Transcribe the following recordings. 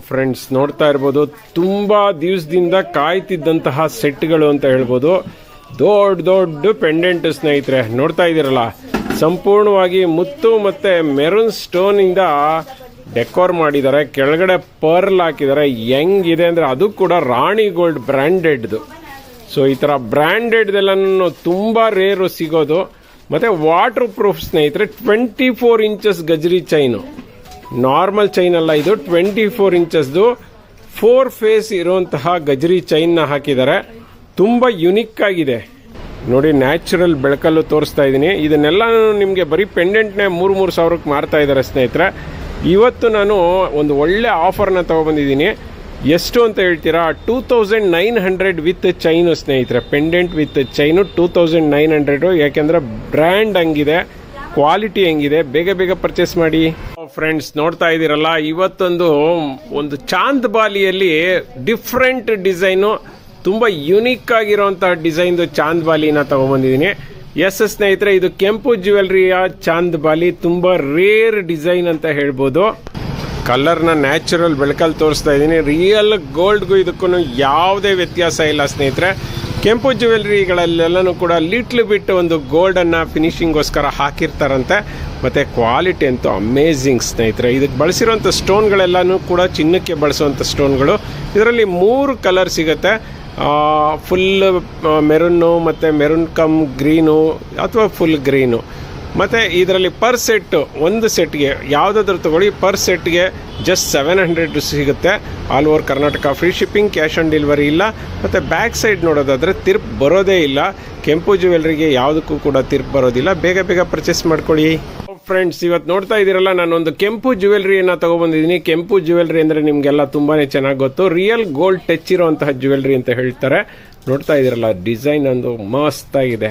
Friends ನೋಡ್ತಾ ಇರ್ಬೋದು, ತುಂಬಾ ದಿವಸದಿಂದ ಕಾಯ್ತಿದ್ದಂತಹ ಸೆಟ್ಗಳು ಅಂತ ಹೇಳ್ಬೋದು. ದೊಡ್ಡ ದೊಡ್ಡ ಪೆಂಡೆಂಟ್ ಸ್ನೇಹಿತರೆ ನೋಡ್ತಾ ಇದ್ದೀರಲ್ಲ, ಸಂಪೂರ್ಣವಾಗಿ ಮುತ್ತು ಮತ್ತೆ ಮೆರೂನ್ ಸ್ಟೋನ್ ಇಂದ ಡೆಕೋರ್ ಮಾಡಿದ್ದಾರೆ. ಕೆಳಗಡೆ ಪರ್ಲ್ ಹಾಕಿದ್ದಾರೆ. ಹೆಂಗಿದೆ ಅಂದ್ರೆ ಅದು ಕೂಡ ರಾಣಿ ಗೋಲ್ಡ್ ಬ್ರ್ಯಾಂಡೆಡ್ದು. ಸೊ ಈ ತರ ಬ್ರ್ಯಾಂಡೆಡ್ದೆಲ್ಲನೂ ತುಂಬಾ ರೇರು ಸಿಗೋದು. ಮತ್ತೆ ವಾಟರ್ ಪ್ರೂಫ್ ಸ್ನೇಹಿತರೆ. 24 ಇಂಚಸ್ ಗಜ್ರಿ ಚೈನು, ನಾರ್ಮಲ್ ಚೈನ್ ಅಲ್ಲ ಇದು, 24 ಇಂಚಸ್ದು 4 ಫೇಸ್ ಇರುವಂತಹ ಗಜ್ರಿ ಚೈನ್ ನ ಹಾಕಿದ್ದಾರೆ. ತುಂಬಾ ಯುನಿಕ್ ಆಗಿದೆ ನೋಡಿ. ನ್ಯಾಚುರಲ್ ಬೆಳಕಲ್ಲೂ ತೋರಿಸ್ತಾ ಇದ್ದೀನಿ. ಇದನ್ನೆಲ್ಲ ನಿಮಗೆ ಬರೀ ಪೆಂಡೆಂಟ್ನೇ 3,000 ಸಾವಿರಕ್ಕೆ ಮಾರ್ತಾ ಇದ್ದಾರೆ ಸ್ನೇಹಿತರೆ. ಇವತ್ತು ನಾನು ಒಂದು ಒಳ್ಳೆ ಆಫರ್ನ ತಗೊಬಂದಿದ್ದೀನಿ. ಎಷ್ಟು ಅಂತ ಹೇಳ್ತೀರಾ? 2900 ವಿತ್ ಚೈನು ಸ್ನೇಹಿತರೆ. Pendant with chain 2900. ಯಾಕೆಂದ್ರೆ ಬ್ರ್ಯಾಂಡ್ ಹಂಗಿದೆ, ಕ್ವಾಲಿಟಿ ಹೆಂಗಿದೆ. ಬೇಗ ಬೇಗ ಪರ್ಚೇಸ್ ಮಾಡಿ ಫ್ರೆಂಡ್ಸ್. ನೋಡ್ತಾ ಇದ್ದೀರಲ್ಲ, ಇವತ್ತೊಂದು ಚಾಂದ್ ಬಾಲಿಯಲ್ಲಿ ಡಿಫ್ರೆಂಟ್ ಡಿಸೈನು, ತುಂಬಾ ಯುನಿಕ್ ಆಗಿರುವಂತಹ ಡಿಸೈನ್ ಚಾಂದ್ ಬಾಲಿನ ತಗೊಂಡ್ಬಂದಿದ್ದೀನಿ. ಎಸ್ ಸ್ನೇಹಿತರೆ, ಇದು ಕೆಂಪು ಜ್ಯುವೆಲ್ರಿಯ ಚಾಂದ್ ಬಾಲಿ. ತುಂಬಾ ರೇರ್ ಡಿಸೈನ್ ಅಂತ ಹೇಳ್ಬೋದು. ಕಲರ್ನ ನ್ಯಾಚುರಲ್ ಬೆಳಕಲ್ಲಿ ತೋರಿಸ್ತಾ ಇದ್ದೀನಿ. ರಿಯಲ್ ಗೋಲ್ಡ್ಗೂ ಇದಕ್ಕೂ ಯಾವುದೇ ವ್ಯತ್ಯಾಸ ಇಲ್ಲ ಸ್ನೇಹಿತರೆ. ಕೆಂಪು ಜ್ಯುವೆಲ್ರಿಗಳಲ್ಲೆಲ್ಲನೂ ಕೂಡ ಲಿಟ್ಲ್ ಬಿಟ್ ಒಂದು ಗೋಲ್ಡ್ ಅನ್ನ ಫಿನಿಶಿಂಗ್ಗೋಸ್ಕರ ಹಾಕಿರ್ತಾರಂತೆ. ಮತ್ತೆ ಕ್ವಾಲಿಟಿ ಅಂತೂ ಅಮೇಝಿಂಗ್ ಸ್ನೇಹಿತರೆ. ಇದಕ್ಕೆ ಬಳಸಿರುವಂಥ ಸ್ಟೋನ್ಗಳೆಲ್ಲನೂ ಕೂಡ ಚಿನ್ನಕ್ಕೆ ಬಳಸುವಂಥ ಸ್ಟೋನ್ಗಳು. ಇದರಲ್ಲಿ 3 ಕಲರ್ ಸಿಗುತ್ತೆ. ಫುಲ್ ಮೆರೂನು, ಮತ್ತೆ ಮೆರೂನ್ ಕಮ್ ಗ್ರೀನು ಅಥವಾ ಫುಲ್ ಗ್ರೀನು. ಮತ್ತೆ ಇದರಲ್ಲಿ ಪರ್ ಸೆಟ್, ಒಂದು ಸೆಟ್ಗೆ ಯಾವುದಾದ್ರೂ ತಗೊಳ್ಳಿ, ಪರ್ ಸೆಟ್ಗೆ ಜಸ್ಟ್ 700 ಸಿಗುತ್ತೆ. All over Karnataka free shipping, cash on delivery ಇಲ್ಲ. ಮತ್ತೆ ಬ್ಯಾಕ್ ಸೈಡ್ ನೋಡೋದಾದ್ರೆ ತಿರ್ಪ್ ಬರೋದೇ ಇಲ್ಲ. ಕೆಂಪು ಜ್ಯುವೆಲ್ರಿಗೆ ಯಾವುದಕ್ಕೂ ಕೂಡ ತಿರ್ಪ್ ಬರೋದಿಲ್ಲ. ಬೇಗ ಬೇಗ ಪರ್ಚೇಸ್ ಮಾಡ್ಕೊಳ್ಳಿ ಫ್ರೆಂಡ್ಸ್. ಇವತ್ತು ನೋಡ್ತಾ ಇದ್ದೀರಲ್ಲ, ನಾನೊಂದು ಕೆಂಪು ಜ್ಯುವೆಲ್ರಿಯನ್ನ ತಗೊಬಂದಿದ್ದೀನಿ. ಕೆಂಪು ಜ್ಯುವೆಲ್ರಿ ಅಂದ್ರೆ ನಿಮ್ಗೆಲ್ಲ ತುಂಬಾನೇ ಚೆನ್ನಾಗಿ ಗೊತ್ತು. ರಿಯಲ್ ಗೋಲ್ಡ್ ಟಚ್ ಇರುವಂತಹ ಜ್ಯುವೆಲ್ರಿ ಅಂತ ಹೇಳ್ತಾರೆ. ನೋಡ್ತಾ ಇದ್ದೀರಲ್ಲ, ಡಿಸೈನ್ ಒಂದು ಮಸ್ತ್ ಆಗಿದೆ.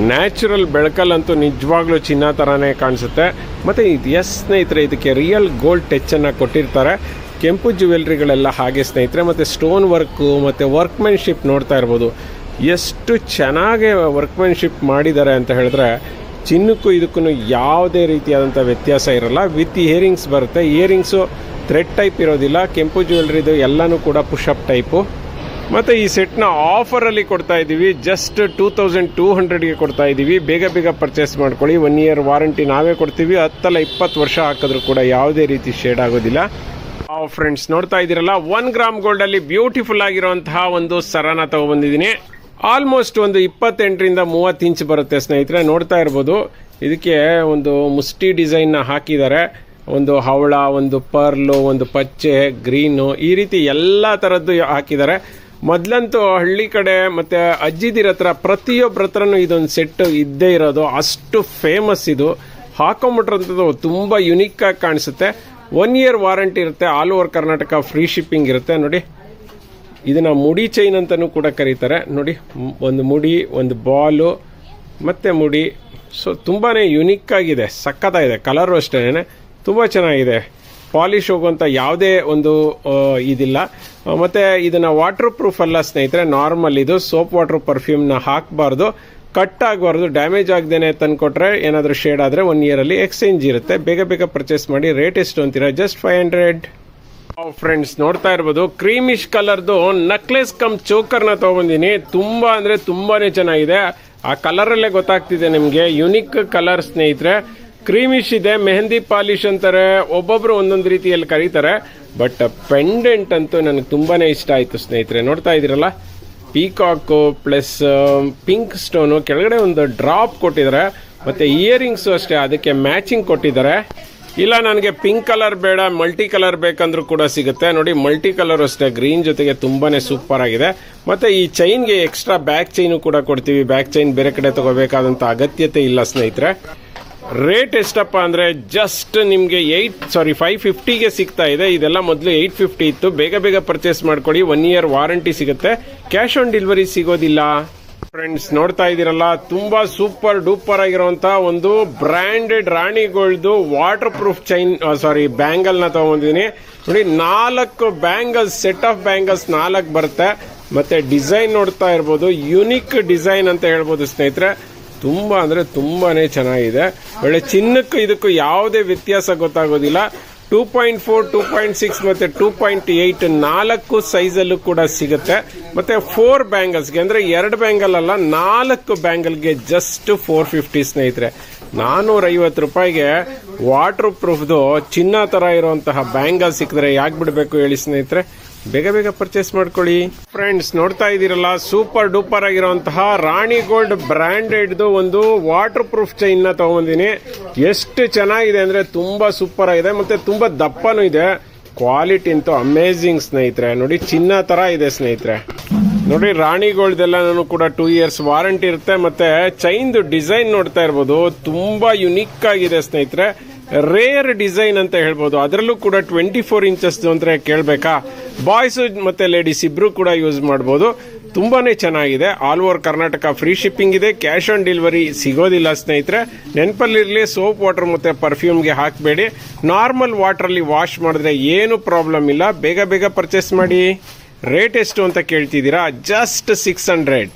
ನ್ಯಾಚುರಲ್ ಬೆಳಕಲ್ಲಂತೂ ನಿಜವಾಗ್ಲೂ ಚಿನ್ನ ತರಾನೇ ಕಾಣಿಸುತ್ತೆ. ಮತ್ತೆ ಎಸ್ ಸ್ನೇಹಿತರೆ, ಇದಕ್ಕೆ ರಿಯಲ್ ಗೋಲ್ಡ್ ಟಚ್ ಅನ್ನ ಕೊಟ್ಟಿರ್ತಾರೆ. ಕೆಂಪು ಜ್ಯುವೆಲ್ರಿಗಳೆಲ್ಲ ಹಾಗೆ ಸ್ನೇಹಿತರೆ. ಮತ್ತೆ ಸ್ಟೋನ್ ವರ್ಕ್ ಮತ್ತೆ ವರ್ಕ್ಮೆನ್ಶಿಪ್ ನೋಡ್ತಾ ಇರ್ಬೋದು, ಎಷ್ಟು ಚೆನ್ನಾಗಿ ವರ್ಕ್ಮೆನ್ಶಿಪ್ ಮಾಡಿದ್ದಾರೆ ಅಂತ ಹೇಳಿದ್ರೆ. ಚಿನ್ನಕ್ಕೂ ಇದಕ್ಕೂ ಯಾವುದೇ ರೀತಿಯಾದಂಥ ವ್ಯತ್ಯಾಸ ಇರಲ್ಲ. ವಿತ್ ಇಯರಿಂಗ್ಸ್ ಬರುತ್ತೆ. ಇಯರಿಂಗ್ಸು ಥ್ರೆಡ್ ಟೈಪ್ ಇರೋದಿಲ್ಲ. ಕೆಂಪು ಜ್ಯುವೆಲ್ರಿದು ಎಲ್ಲನೂ ಕೂಡ ಪುಷಪ್ ಟೈಪು. ಮತ್ತು ಈ ಸೆಟ್ನ ಆಫರಲ್ಲಿ ಕೊಡ್ತಾ ಇದ್ದೀವಿ. ಜಸ್ಟ್ 2200ಗೆ ಕೊಡ್ತಾ ಇದ್ದೀವಿ. ಬೇಗ ಬೇಗ ಪರ್ಚೇಸ್ ಮಾಡ್ಕೊಳ್ಳಿ. 1 ಇಯರ್ ವಾರಂಟಿ ನಾವೇ ಕೊಡ್ತೀವಿ. 10 20 ವರ್ಷ ಹಾಕಿದ್ರು ಕೂಡ ಯಾವುದೇ ರೀತಿ ಶೇಡ್ ಆಗೋದಿಲ್ಲ. ಫ್ರೆಂಡ್ಸ್ ನೋಡ್ತಾ ಇದ್ದೀರಲ್ಲ, 1 ಗ್ರಾಮ್ ಗೋಲ್ಡ್ ಅಲ್ಲಿ ಬ್ಯೂಟಿಫುಲ್ ಆಗಿರುವಂತಹ ಒಂದು ಸರನ ತಗೊಬಂದಿದ್ದೀನಿ. ಆಲ್ಮೋಸ್ಟ್ ಒಂದು 28ರಿಂದ 30 ಇಂಚ್ ಬರುತ್ತೆ ಸ್ನೇಹಿತರೆ. ನೋಡ್ತಾ ಇರ್ಬೋದು, ಇದಕ್ಕೆ ಒಂದು ಮುಷ್ಟಿ ಡಿಸೈನ್ ನ ಹಾಕಿದ್ದಾರೆ. ಒಂದು ಹವಳ, ಒಂದು ಪರ್ಲು, ಒಂದು ಪಚ್ಚೆ, ಗ್ರೀನು, ಈ ರೀತಿ ಎಲ್ಲಾ ತರದ್ದು ಹಾಕಿದ್ದಾರೆ. ಮೊದ್ಲಂತೂ ಹಳ್ಳಿ ಕಡೆ ಮತ್ತೆ ಅಜ್ಜಿದಿರ ಹತ್ರ ಪ್ರತಿಯೊಬ್ಬರ ಹತ್ರನೂ ಇದೊಂದು ಸೆಟ್ ಇದ್ದೇ ಇರೋದು. ಅಷ್ಟು ಫೇಮಸ್ ಇದು. ಹಾಕೊಂಡ್ಬಿಟ್ರಂಥದ್ದು ತುಂಬಾ ಯುನಿಕ್ ಆಗಿ ಕಾಣಿಸುತ್ತೆ. 1 ಇಯರ್ ವಾರಂಟಿ ಇರುತ್ತೆ. All over Karnataka free shipping ಇರುತ್ತೆ. ನೋಡಿ, ಇದನ್ನ ಮುಡಿ ಚೈನ್ ಅಂತಾನೂ ಕೂಡ ಕರೀತಾರೆ. ನೋಡಿ, ಒಂದು ಮುಡಿ, ಒಂದು ಬಾಲು ಮತ್ತೆ ಮುಡಿ. ಸೊ ತುಂಬಾನೇ ಯುನಿಕ್ ಆಗಿದೆ, ಸಖತ್ತಾಗಿದೆ. ಕಲರು ಅಷ್ಟೇನೆ ತುಂಬಾ ಚೆನ್ನಾಗಿದೆ. ಪಾಲಿಶ್ ಹೋಗುವಂತ ಯಾವುದೇ ಒಂದು ಇದಿಲ್ಲ. ಮತ್ತೆ ಇದನ್ನ ವಾಟರ್ ಪ್ರೂಫ್ ಅಲ್ಲ ಸ್ನೇಹಿತರೆ, ನಾರ್ಮಲ್ ಇದು. ಸೋಪ್ ವಾಟರ್ ಪರ್ಫ್ಯೂಮ್ ನ ಹಾಕಬಾರ್ದು, ಕಟ್ ಆಗಬಾರ್ದು. ಡ್ಯಾಮೇಜ್ ಆಗದೇನೆ ತಂದ್ಕೊಟ್ರೆ ಏನಾದರೂ ಶೇಡ್ ಆದ್ರೆ 1 ಇಯರ್ ಅಲ್ಲಿ ಎಕ್ಸ್ಚೇಂಜ್ ಇರುತ್ತೆ. ಬೇಗ ಬೇಗ ಪರ್ಚೇಸ್ ಮಾಡಿ. ರೇಟ್ ಎಷ್ಟು ಅಂತೀರಾ? ಜಸ್ಟ್ 500. ಫ್ರೆಂಡ್ಸ್ ನೋಡ್ತಾ ಇರ್ಬೋದು, ಕ್ರೀಮಿಶ್ ಕಲರ್ದು ನಕ್ಲೆಸ್ ಕಮ್ ಚೋಕರ್ ನ ತಗೊಂಡಿನಿ. ತುಂಬಾ ಅಂದ್ರೆ ತುಂಬಾನೇ ಚೆನ್ನಾಗಿದೆ. ಆ ಕಲರ್ ಅಲ್ಲೇ ಗೊತ್ತಾಗ್ತಿದೆ ನಿಮ್ಗೆ. ಯುನಿಕ್ ಕಲರ್ ಸ್ನೇಹಿತರೆ. ಕ್ರೀಮಿಶ್ ಇದೆ, ಮೆಹಂದಿ ಪಾಲಿಶ್ ಅಂತಾರೆ, ಒಬ್ಬೊಬ್ರು ಒಂದೊಂದು ರೀತಿಯಲ್ಲಿ ಕರೀತಾರೆ. ಬಟ್ ಪೆಂಡೆಂಟ್ ಅಂತೂ ನನಗೆ ತುಂಬಾನೇ ಇಷ್ಟ ಆಯ್ತು ಸ್ನೇಹಿತರೆ. ನೋಡ್ತಾ ಇದೀರಲ್ಲ, ಪೀಕಾಕ್ ಪ್ಲಸ್ ಪಿಂಕ್ ಸ್ಟೋನು, ಕೆಳಗಡೆ ಒಂದು ಡ್ರಾಪ್ ಕೊಟ್ಟಿದ್ದಾರೆ. ಮತ್ತೆ ಇಯರಿಂಗ್ಸ್ ಅಷ್ಟೇ ಅದಕ್ಕೆ ಮ್ಯಾಚಿಂಗ್ ಕೊಟ್ಟಿದ್ದಾರೆ. ಇಲ್ಲ ನನಗೆ ಪಿಂಕ್ ಕಲರ್ ಬೇಡ, ಮಲ್ಟಿ ಕಲರ್ ಬೇಕಂದ್ರೂ ಕೂಡ ಸಿಗುತ್ತೆ. ನೋಡಿ, ಮಲ್ಟಿ ಕಲರ್ ಅಷ್ಟೇ ಗ್ರೀನ್ ಜೊತೆಗೆ ತುಂಬಾನೇ ಸೂಪರ್ ಆಗಿದೆ. ಮತ್ತೆ ಈ ಚೈನ್ಗೆ ಎಕ್ಸ್ಟ್ರಾ ಬ್ಯಾಕ್ ಚೈನು ಕೂಡ ಕೊಡ್ತೀವಿ. ಬ್ಯಾಕ್ ಚೈನ್ ಬೇರೆ ಕಡೆ ತಗೋಬೇಕಾದಂತ ಅಗತ್ಯತೆ ಇಲ್ಲ ಸ್ನೇಹಿತರೆ. ರೇಟ್ ಎಷ್ಟಪ್ಪ ಅಂದ್ರೆ ಜಸ್ಟ್ ನಿಮ್ಗೆ 550ಗೆ ಸಿಗ್ತಾ ಇದೆ. ಇದೆಲ್ಲ ಮೊದಲು 850 ಇತ್ತು. ಬೇಗ ಬೇಗ ಪರ್ಚೇಸ್ ಮಾಡ್ಕೊಳ್ಳಿ. 1 ಇಯರ್ ವಾರಂಟಿ ಸಿಗುತ್ತೆ. ಕ್ಯಾಶ್ ಆನ್ ಡೆಲಿವರಿ ಸಿಗೋದಿಲ್ಲ. ಫ್ರೆಂಡ್ಸ್ ನೋಡ್ತಾ ಇದ್ದೀರಲ್ಲ, ತುಂಬಾ ಸೂಪರ್ ಡೂಪರ್ ಆಗಿರುವಂತ ಒಂದು ಬ್ರಾಂಡೆಡ್ ರಾಣಿ ಗೋಲ್ಡ್ ವಾಟರ್ ಪ್ರೂಫ್ ಬ್ಯಾಂಗಲ್ ನ ತಗೊಂಡಿದ್ದೀನಿ. ನೋಡಿ, 4 ಬ್ಯಾಂಗಲ್ಸ್, ಸೆಟ್ ಆಫ್ ಬ್ಯಾಂಗಲ್ಸ್ 4 ಬರುತ್ತೆ. ಮತ್ತೆ ಡಿಸೈನ್ ನೋಡ್ತಾ ಇರ್ಬೋದು, ಯುನಿಕ್ ಡಿಸೈನ್ ಅಂತ ಹೇಳ್ಬೋದು ಸ್ನೇಹಿತರೆ. ತುಂಬಾ ಅಂದ್ರೆ ತುಂಬಾನೇ ಚೆನ್ನಾಗಿದೆ. ಒಳ್ಳೆ ಚಿನ್ನಕ್ಕೂ ಇದಕ್ಕೂ ಯಾವುದೇ ವ್ಯತ್ಯಾಸ ಗೊತ್ತಾಗೋದಿಲ್ಲ. 2.4, 2.6 ಮತ್ತೆ 2.8 4 ಸೈಜಲ್ಲೂ ಕೂಡ ಸಿಗುತ್ತೆ. ಮತ್ತೆ 4 ಬ್ಯಾಂಗಲ್ಸ್ಗೆ ಅಂದ್ರೆ 2 ಬ್ಯಾಂಗಲ್ ಅಲ್ಲ 4 ಬ್ಯಾಂಗಲ್ಗೆ ಜಸ್ಟ್ 450 ಸ್ನೇಹಿತರೆ. 450 ರೂಪಾಯಿಗೆ ವಾಟರ್ ಪ್ರೂಫ್ದು ಚಿನ್ನ ತರ ಇರುವಂತಹ ಬ್ಯಾಂಗಲ್ ಸಿಕ್ಕಿದ್ರೆ ಯಾಕೆ ಬಿಡಬೇಕು ಹೇಳಿ ಸ್ನೇಹಿತರೆ. ಬೇಗ ಬೇಗ ಪರ್ಚೇಸ್ ಮಾಡ್ಕೊಳ್ಳಿ. ಫ್ರೆಂಡ್ಸ್ ನೋಡ್ತಾ ಇದ್ದೀರಲ್ಲ, ಸೂಪರ್ ಡೂಪರ್ ಆಗಿರುವಂತಹ ರಾಣಿ ಗೋಲ್ಡ್ ಬ್ರಾಂಡೆಡ್ ಒಂದು ವಾಟರ್ ಪ್ರೂಫ್ ಚೈನ್ ನ ತಗೊಂಡಿನಿ. ಎಷ್ಟು ಚೆನ್ನಾಗಿದೆ ಅಂದ್ರೆ ತುಂಬಾ ಸೂಪರ್ ಆಗಿದೆ, ಮತ್ತೆ ತುಂಬಾ ದಪ್ಪನೂ ಇದೆ. ಕ್ವಾಲಿಟಿ ಅಂತೂ ಅಮೇಝಿಂಗ್ ಸ್ನೇಹಿತರೆ. ನೋಡಿ ಚಿನ್ನ ತರ ಇದೆ ಸ್ನೇಹಿತರೆ. ನೋಡಿ ರಾಣಿ ಗೋಲ್ಡ್ ಎಲ್ಲಾನು ಕೂಡ 2 years ವಾರಂಟಿ ಇರುತ್ತೆ. ಮತ್ತೆ ಚೈನ್ದು ಡಿಸೈನ್ ನೋಡ್ತಾ ಇರ್ಬೋದು, ತುಂಬಾ ಯುನಿಕ್ ಆಗಿದೆ ಸ್ನೇಹಿತರೆ. ರೇರ್ ಡಿಸೈನ್ ಅಂತ ಹೇಳ್ಬೋದು. ಅದರಲ್ಲೂ ಕೂಡ 24 ಇಂಚಸ್ ಅಂದ್ರೆ ಕೇಳಬೇಕಾ, ಬಾಯ್ಸ್ ಮತ್ತೆ ಲೇಡೀಸ್ ಇಬ್ರು ಕೂಡ ಯೂಸ್ ಮಾಡಬಹುದು. ತುಂಬಾನೇ ಚೆನ್ನಾಗಿದೆ. All over Karnataka free shipping ಇದೆ. ಕ್ಯಾಶ್ ಆನ್ ಡೆಲಿವರಿ ಸಿಗೋದಿಲ್ಲ ಸ್ನೇಹಿತರೆ. ನೆನಪಲ್ಲಿರಲಿ, ಸೋಪ್ ವಾಟರ್ ಮತ್ತೆ ಪರ್ಫ್ಯೂಮ್ಗೆ ಹಾಕಬೇಡಿ. ನಾರ್ಮಲ್ ವಾಟರ್ ಅಲ್ಲಿ ವಾಶ್ ಮಾಡಿದ್ರೆ ಏನು ಪ್ರಾಬ್ಲಮ್ ಇಲ್ಲ. ಬೇಗ ಬೇಗ ಪರ್ಚೇಸ್ ಮಾಡಿ. ರೇಟ್ ಎಷ್ಟು ಅಂತ ಕೇಳ್ತಿದ್ದೀರಾ? ಜಸ್ಟ್ 600.